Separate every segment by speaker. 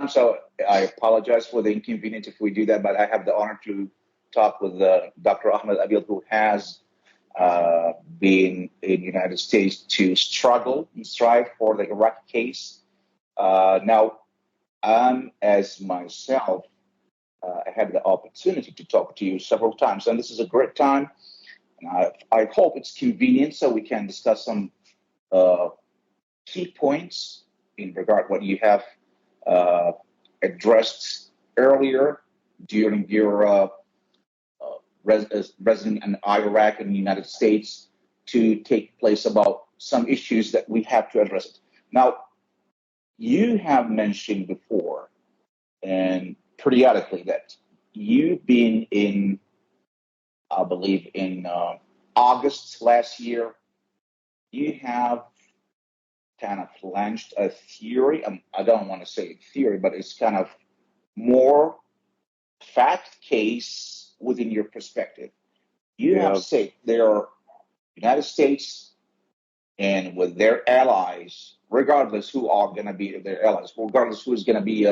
Speaker 1: so I apologize for the inconvenience if we do that, but I have the honor to talk with Dr. Ahmed Abiel, who has been in the United States to struggle and strive for the Iraqi case. Now, as myself, I had the opportunity to talk to you several times, and this is a great time. And I hope it's convenient so we can discuss some key points in regard to what you have addressed earlier during your resident in Iraq and the United States to take place about some issues that we have to address. Now, you have mentioned before and periodically that you've been in, I believe, in August last year, you have kind of launched a theory. I don't want to say theory, but it's kind of more fact case within your perspective. You have said there are United States and with their allies, regardless who are going to be their allies, regardless who is going to be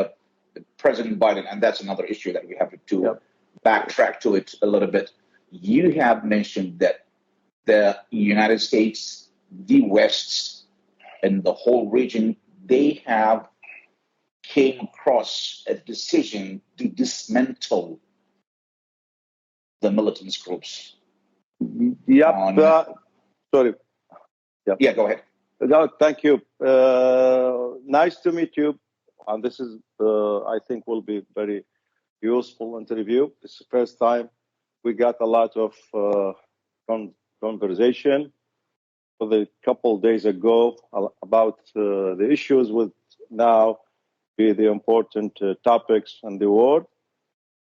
Speaker 1: President Biden, and that's another issue that we have to backtrack to it a little bit. You have mentioned that the United States, the West, and the whole region, they have came across a decision to dismantle the militant groups.
Speaker 2: Sorry.
Speaker 1: Yeah, go ahead.
Speaker 2: No, thank you. Nice to meet you. And this is, I think, will be very useful interview. It's the first time we got a lot of conversation a couple days ago about the issues with now be the important topics in the world.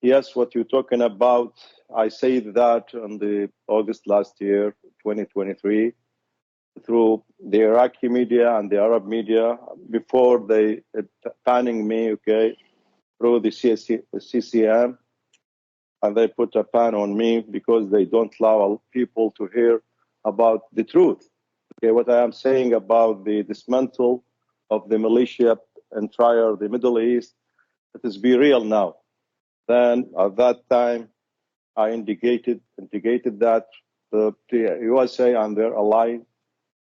Speaker 2: Yes, what you're talking about, I said that on the August last year, 2023, through the Iraqi media and the Arab media, before they banning me, through the CCM, and they put a ban on me because they don't allow people to hear about the truth. What I am saying about the dismantle of the militia entire the Middle East, it is be real now. Then at that time, I indicated that the USA and their ally,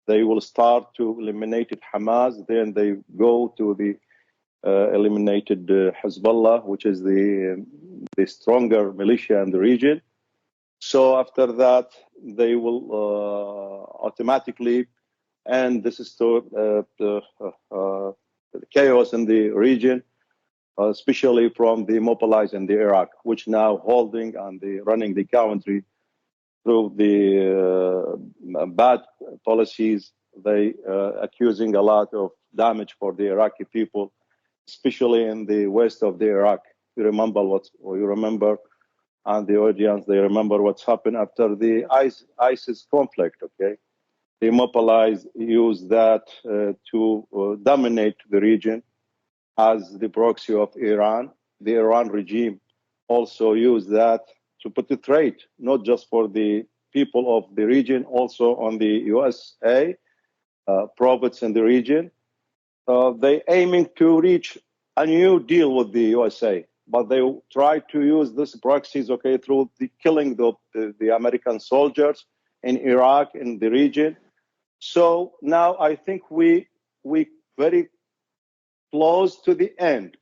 Speaker 2: they will start to eliminate Hamas. Then they go to the eliminated Hezbollah, which is the stronger militia in the region. So after that, they will automatically end this is the chaos in the region, especially from the mobilized in the Iraq, which now holding and running the country through the bad policies. They accusing a lot of damage for the Iraqi people, especially in the west of the Iraq. You remember, and the audience, they remember what's happened after the ISIS conflict, They mobilized, used that to dominate the region as the proxy of Iran. The Iran regime also used that to put the threat, not just for the people of the region, also on the USA prophets in the region. They aiming to reach a new deal with the USA, but they try to use this proxies, through the killing the American soldiers in Iraq, in the region. So now I think we very close to the end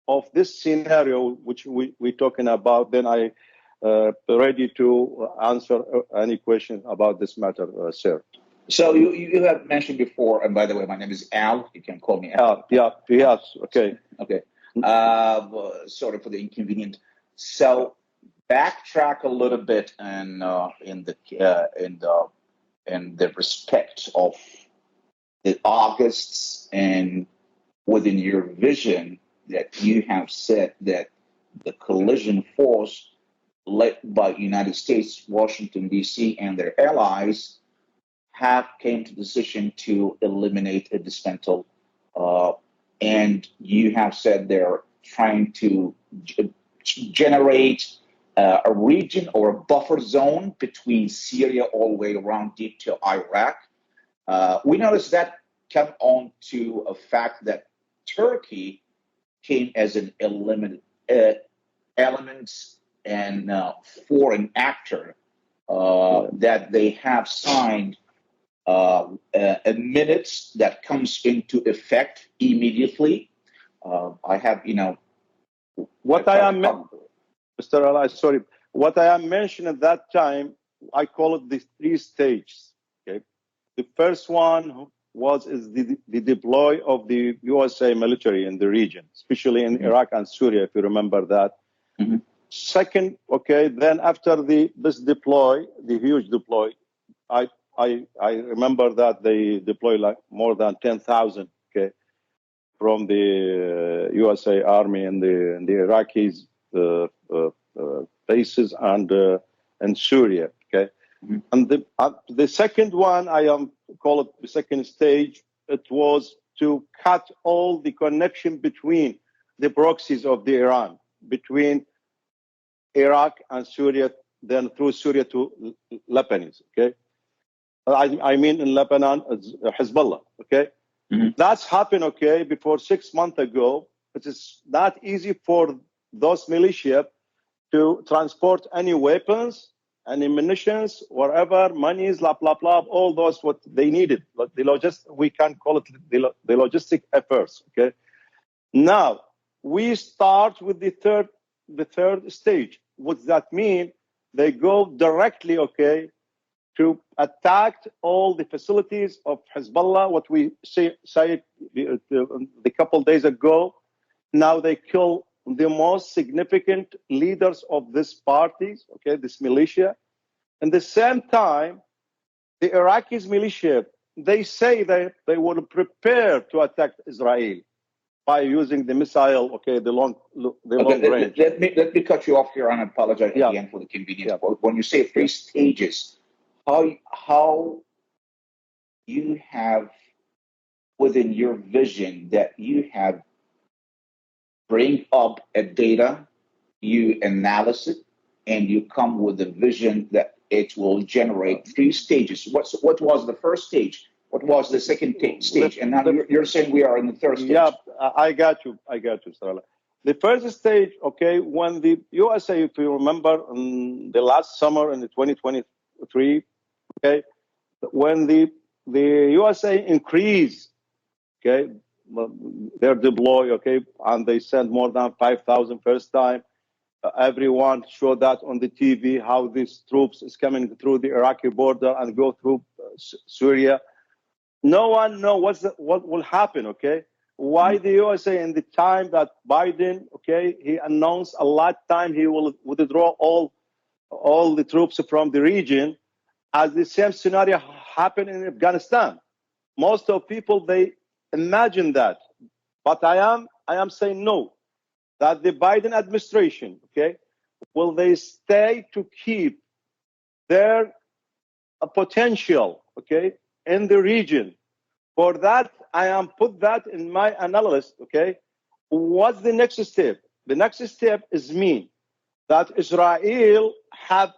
Speaker 2: of this scenario, which we're talking about. Then I ready to answer any questions about this matter, sir.
Speaker 1: So you have mentioned before, and by the way, my name is Al. You can call me Al.
Speaker 2: Yes, okay.
Speaker 1: Sorry for the inconvenience. So backtrack a little bit and in the respect of the Augusts and within your vision that you have said that the collision force led by United States, Washington, D.C., and their allies have came to the decision to eliminate a dismantle. And you have said they're trying to generate a region or a buffer zone between Syria all the way around deep to Iraq. We noticed that come on to a fact that Turkey came as an elements and foreign actor that they have signed minutes that comes into effect immediately. I have,
Speaker 2: what I am, Mr. Ali, sorry, what I am mentioning at that time, I call it the 3 stages. Okay, the first one is the deploy of the USA military in the region, especially in Iraq and Syria, if you remember that. Second, okay, then after this deploy, the huge deploy, I remember that they deployed like more than 10,000, okay, from the USA Army and the Iraqis bases and Syria, okay. And the second one, call it the second stage. It was to cut all the connection between the proxies of the Iran, between Iraq and Syria, then through Syria to Lebanese, okay? I mean in Lebanon, Hezbollah, okay? That's happened, okay, before 6 months ago. It is not easy for those militia to transport any weapons, any munitions, whatever, monies, blah, blah, blah, all those what they needed. But we can call it the logistic efforts, okay? Now, we start with the third stage. What does that mean? They go directly, okay, to attack all the facilities of Hezbollah, what we say the couple days ago. Now they kill the most significant leaders of these parties, okay, this militia. At the same time, the Iraqis militia, they say they will prepare to attack Israel by using the missile, okay, the long range.
Speaker 1: Let me cut you off here and apologize again for the convenience.
Speaker 2: Yeah.
Speaker 1: When you say 3 stages, how you have within your vision that you have bring up a data, you analyze it, and you come with a vision that it will generate 3 stages. What was the first stage? What was the second stage? And now you're saying we are in the third stage.
Speaker 2: Yeah, I got you, Sarala. The first stage, okay, when the USA, if you remember, in the last summer in the 2023, okay, when the USA increased, okay, their deploy, okay, and they sent more than 5,000 first time. Everyone showed that on the TV, how these troops is coming through the Iraqi border and go through Syria. No one knows what will happen, okay? Why the USA in the time that Biden, okay, he announced a lot time he will withdraw all the troops from the region, as the same scenario happened in Afghanistan. Most of people, they imagine that. But I am saying no, that the Biden administration, okay, will they stay to keep their potential, okay, in the region. For that, I am put that in my analysis, okay. What's the next step? The next step is mean that Israel have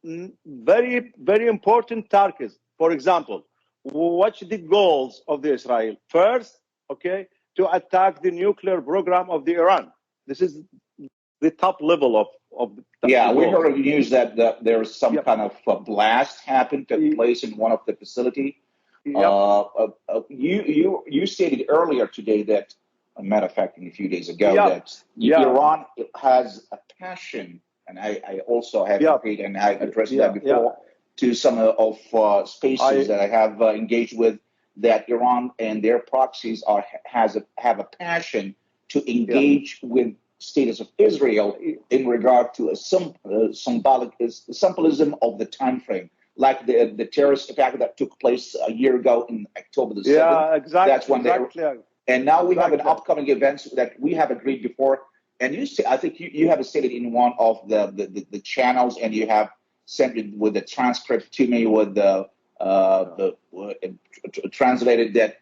Speaker 2: very, very important targets. For example, what's the goals of the Israel? First, okay, to attack the nuclear program of the Iran. This is the top level of
Speaker 1: yeah, we heard of news that there's some kind of a blast happened, took place in one of the facility. You stated earlier today that, a matter of fact, a few days ago, that Iran has a passion, and I also have agreed, and I addressed that before to some of spaces that I have engaged with, that Iran and their proxies have a passion to engage with status of Israel in regard to a symbolism of the time frame, like the terrorist attack that took place a year ago in October the 7th.
Speaker 2: Yeah, exactly.
Speaker 1: That's when and now we have an upcoming events that we have agreed before. And I think you have stated in one of the channels, and you have sent it with the transcript to me with the translated that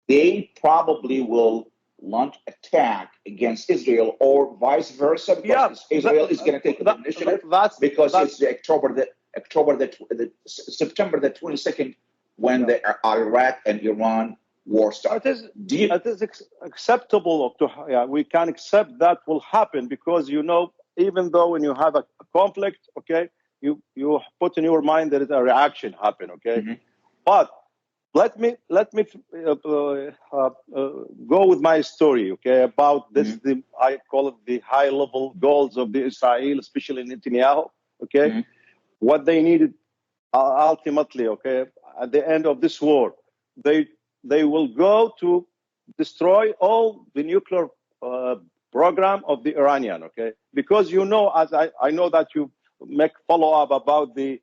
Speaker 1: they probably will launch attack against Israel or vice versa, because Israel is going to take the initiative because it's the September the 22nd when the Iraq and Iran war started.
Speaker 2: It is acceptable. We can accept that will happen because, even though when you have a conflict, okay, you put in your mind there is a reaction happen, okay? Mm-hmm. But let me go with my story, okay, about this. Mm-hmm. I call it the high-level goals of the Israel, especially Netanyahu, okay? Mm-hmm. What they needed ultimately, okay, at the end of this war, they will go to destroy all the nuclear program of the Iranian, okay? Because as I know that you make follow-up about the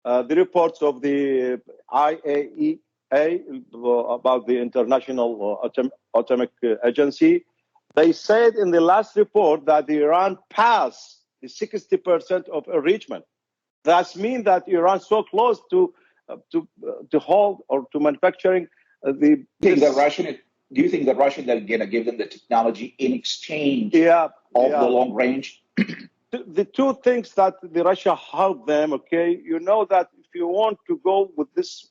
Speaker 2: reports of the IAEA about the International Atomic Agency. They said in the last report that Iran passed the 60% of enrichment. That means that Iran so close to hold or to manufacturing
Speaker 1: Do you think the Russians are going to give them the technology in exchange of the long range?
Speaker 2: The two things that the Russia helped them, okay, that if you want to go with this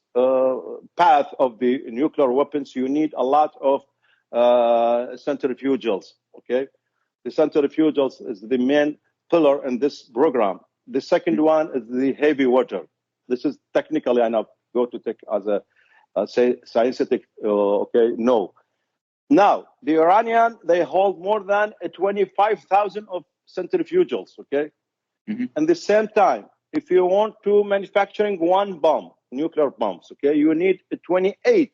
Speaker 2: path of the nuclear weapons, you need a lot of centrifugals, okay? The centrifugals is the main pillar in this program. The second one is the heavy water. This is technically, I know, go to take as a scientific, no. Now, the Iranian, they hold more than 25,000 of centrifugals, okay? Mm-hmm. At the same time, if you want to manufacturing one bomb, nuclear bombs, okay, you need 28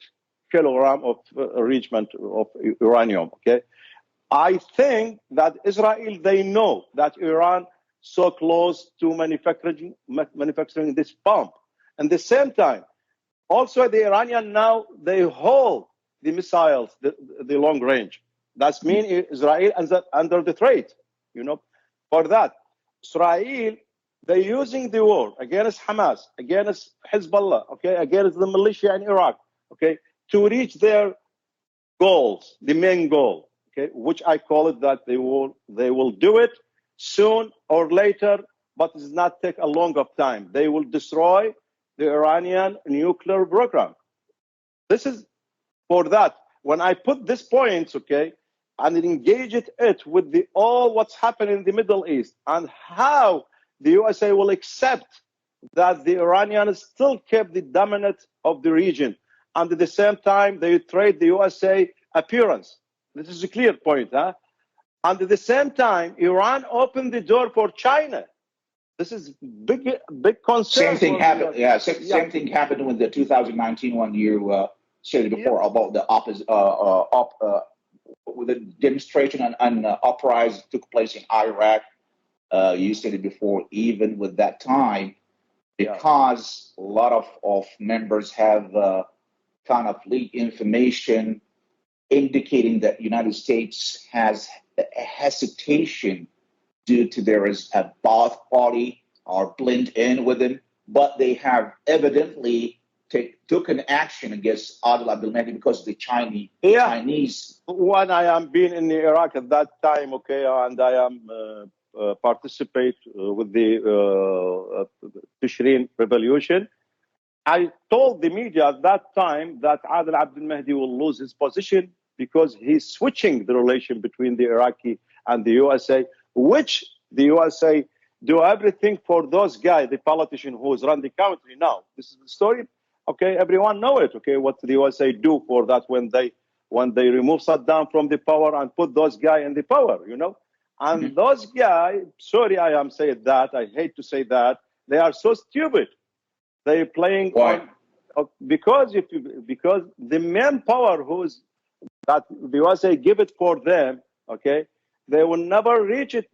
Speaker 2: kilogram of enrichment of uranium, okay? I think that Israel, they know that Iran so close to manufacturing this bomb. At the same time, also the Iranian now, they hold the missiles, the long range. That means Israel is under the threat, For that, Israel, they're using the war against Hamas, against Hezbollah, okay, against the militia in Iraq, okay, to reach their goals, the main goal, okay, which I call it that they will do it soon or later, but it does not take a long of time. They will destroy the Iranian nuclear program. This is for that. When I put these points, okay, and engage it with all what's happening in the Middle East and how the USA will accept that the Iranians still kept the dominance of the region. And at the same time, they trade the USA appearance. This is a clear point, huh? And at the same time, Iran opened the door for China. This is big concern.
Speaker 1: Same thing happened. Same thing happened with the 2019 one you said before about the the demonstration and uprising took place in Iraq. You said it before, even with that time, because a lot of members have kind of leaked information indicating that United States has a hesitation due to there is a Ba'ath party or blend in with them, but they have evidently took an action against Adil Abdul Mahdi because of the Chinese.
Speaker 2: When I am being in Iraq at that time, okay, and I am participate with the Tishreen revolution, I told the media at that time that Adil Abdul Mahdi will lose his position because he's switching the relation between the Iraqi and the USA, which the USA do everything for those guys, the politician who's run the country now. This is the story. Okay, everyone know it. Okay, what the USA do for that when they remove Saddam from the power and put those guys in the power, And those guys, sorry, I am saying that. I hate to say that. They are so stupid. They're playing because the main power who's that the USA give it for them. Okay, they will never reach it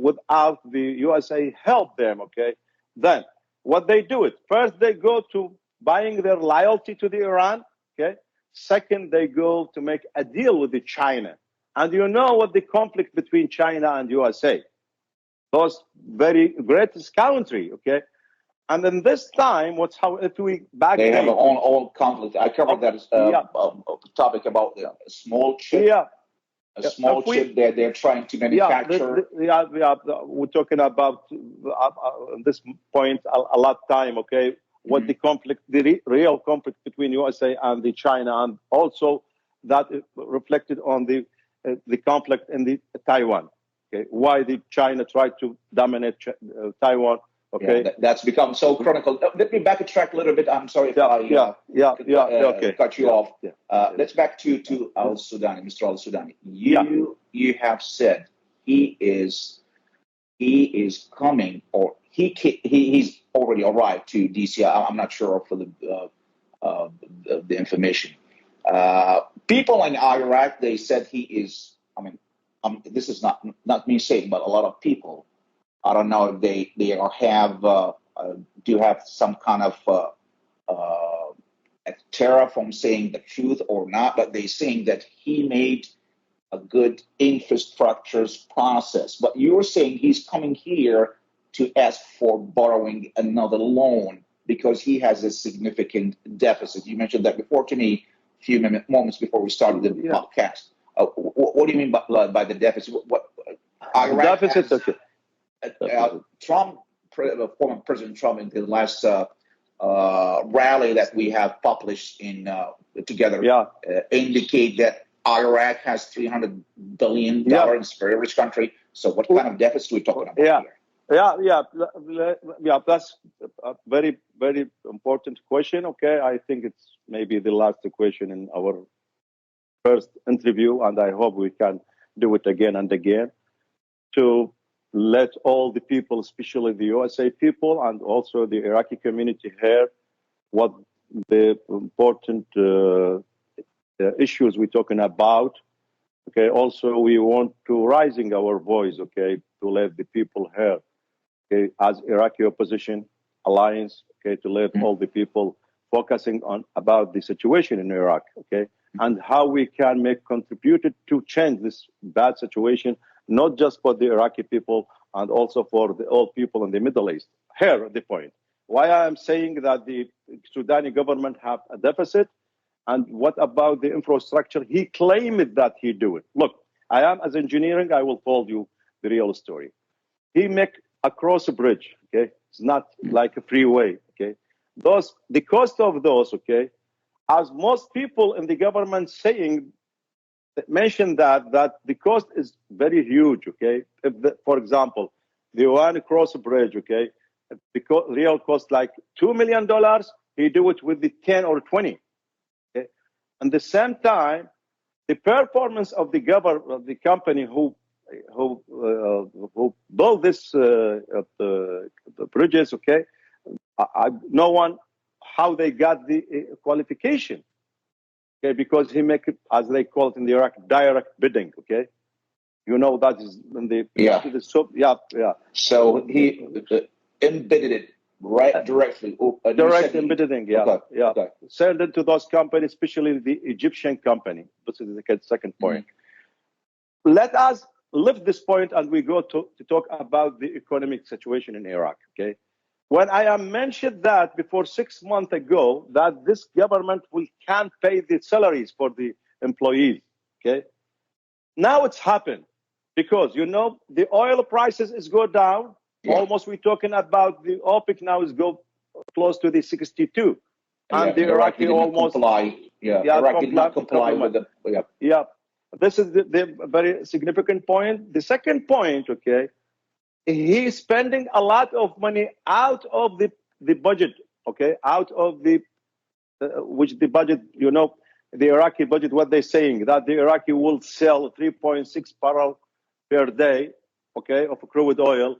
Speaker 2: without the USA help them. Okay, then what they do it first, they go to buying their loyalty to the Iran. Okay, second, they go to make a deal with the China. And you know what the conflict between China and USA, those very greatest country, okay? And then this time, if we back
Speaker 1: they have their own conflict. I covered that topic about the small chip.
Speaker 2: Yeah.
Speaker 1: A small chip that they're trying to manufacture.
Speaker 2: We're talking about this point a lot of time, okay? what the conflict, the real conflict between USA and the China, and also that reflected on the conflict in the Taiwan. Okay, why did China try to dominate Taiwan? Okay,
Speaker 1: that's become so chronicle. Let me backtrack a little bit. I'm sorry if I cut you off. Let's back to Al Sudani, Mr. Al Sudani. You have said he is coming, or he's already arrived to DC. I'm not sure for the information. People in Iraq, they said he is. I mean, this is not me saying, but a lot of people. I don't know if they do have some kind of a terror from saying the truth or not, but they're saying that he made a good infrastructures process. But you're saying he's coming here to ask for borrowing another loan because he has a significant deficit. You mentioned that before to me a few moments before we started the podcast. What do you mean by the deficit? What Iraq
Speaker 2: deficit? Okay.
Speaker 1: Trump, former President Trump, in the last rally that we have published in together, indicate that Iraq has $300 billion. It's a very rich country. So what kind of deficit are we talking about here?
Speaker 2: That's a very, very important question. Okay, I think it's maybe the last question in our first interview, and I hope we can do it again and again to let all the people, especially the USA people and also the Iraqi community, hear what the important issues we're talking about. Okay, also we want to raising our voice, okay, to let the people hear, okay, as Iraqi opposition alliance, okay, to let all the people focusing on about the situation in Iraq, okay, and how we can make contributed to change this bad situation, not just for the Iraqi people and also for the all people in the Middle East. Here, the point. Why I am saying that the Sudani government have a deficit, and what about the infrastructure? He claimed that he do it. Look, I am as engineering, I will tell you the real story. He make across a bridge, okay? It's not like a freeway, okay? The cost of those, okay, as most people in the government saying, mentioned that the cost is very huge, okay? If for example, the one across the bridge, okay, the real cost like $2 million, he do it with the 10 or 20, okay? At the same time, the performance of the the company who built this the bridges, okay, no one how they got the qualification. Okay, because he make it, as they call it in the Iraq, direct bidding. Okay, you know that is in the
Speaker 1: So he embedded it directly.
Speaker 2: Direct embedding, send it to those companies, especially the Egyptian company. This is the second point. Let us lift this point and we go to talk about the economic situation in Iraq. Okay. When I am mentioned that before 6 months ago, that this government can't pay the salaries for the employees, okay? Now it's happened because, you know, the oil prices is go down. Almost we're talking about the OPEC now is go close to the 62. And the Iraqi almost...
Speaker 1: comply. Iraq did not comply with them.
Speaker 2: This is the very significant point. The second point, okay, he's spending a lot of money out of the budget, okay, out of the which the budget, you know, the Iraqi budget, what they're saying, that the Iraqi will sell 3.6 barrel per day, okay, of crude oil,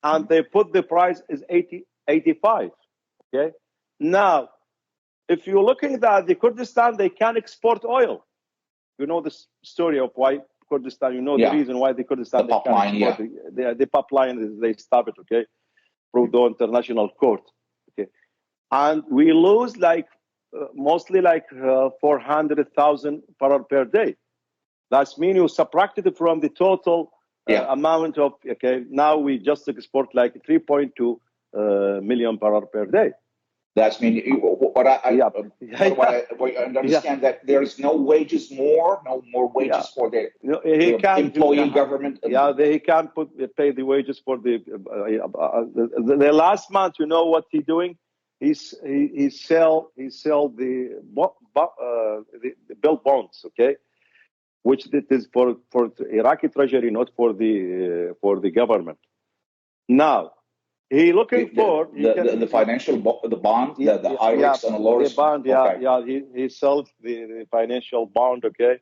Speaker 2: and they put the price is 85, okay. Now, if you're looking at the Kurdistan, they can export oil. You know the story of why Kurdistan, you know the reason why the Kurdistan
Speaker 1: the pipeline,
Speaker 2: the pipeline they stop it, okay, through the international court, okay, and we lose like mostly like 400,000 barrel per day. That's mean you subtracted it from the total amount of, okay. Now we just export like 3.2 million barrel per day.
Speaker 1: That's mean what I understand that there is no more wages for the employee government.
Speaker 2: They can't pay the wages for the last month. You know what he's doing? he sell the bill bonds, okay, which it is for the Iraqi treasury, not for the government. Now he looking for
Speaker 1: the financial the bond, the high risk and the low risk.
Speaker 2: The bond, he sells the financial bond, okay,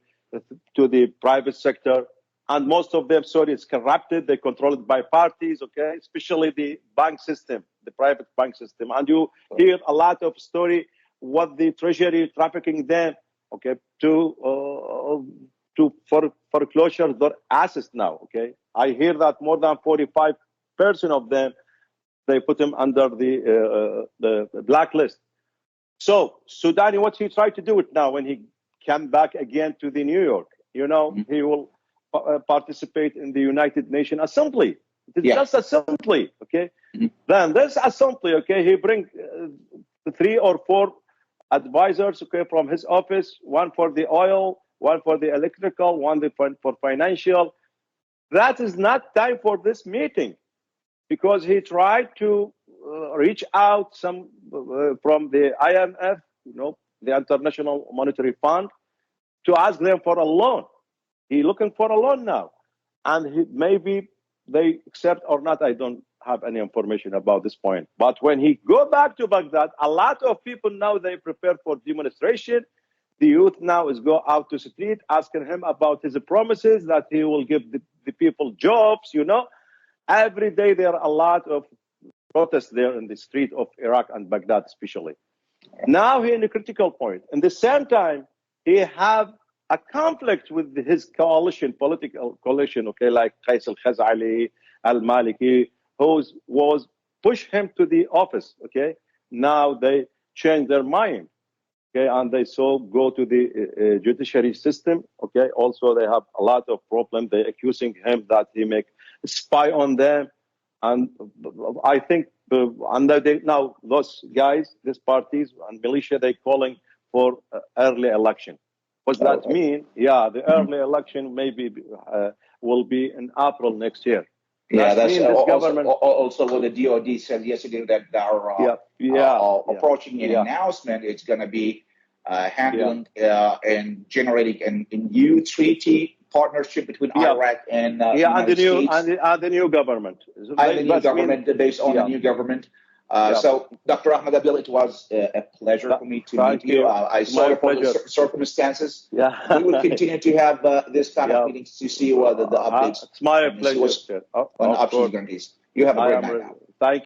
Speaker 2: to the private sector. And most of them, it's corrupted. They're controlled by parties, okay, especially the bank system, the private bank system. And you hear a lot of story what the treasury trafficking them, okay, to foreclosure their assets now, okay. I hear that more than 45% of them, they put them under the blacklist. So Soudani, what he tried to do it now when he came back again to the New York, you know, he will participate in the United Nations Assembly. It's just assembly, okay? Then this assembly, okay, he bring 3 or 4 advisors, okay, from his office, one for the oil, one for the electrical, one for financial. That is not time for this meeting, because he tried to reach out some from the IMF, you know, the International Monetary Fund, to ask them for a loan. He's looking for a loan now, and maybe they accept or not. I don't have any information about this point. But when he go back to Baghdad, a lot of people now, they prepare for demonstration. The youth now is go out to the street asking him about his promises that he will give the people jobs, you know. Every day there are a lot of protests there in the street of Iraq and Baghdad especially. Now he's in a critical point. In the same time, he have a conflict with his coalition, political coalition, okay, like Qais al-Khazali, al-Maliki, who was push him to the office, okay. Now they change their mind, okay, and they go to the judiciary system, okay. Also, they have a lot of problems. They're accusing him that he make spy on them, and I think now those guys, these parties and militia, they calling for early election. What does that mean? Yeah, the early election maybe will be in April next year.
Speaker 1: Yeah, that's also what the DoD said yesterday, that they are approaching an announcement. It's going to be handling and generating a new treaty partnership between Iraq and the United States.
Speaker 2: And the new government.
Speaker 1: And the new government, based on the new government. So, Dr. Ahmed Abil, it was a pleasure for me to meet you. I saw you for the circumstances. We will continue to have this kind of meetings to see the updates.
Speaker 2: It's my pleasure.
Speaker 1: On opportunities. You have a great night now.
Speaker 2: Thank you.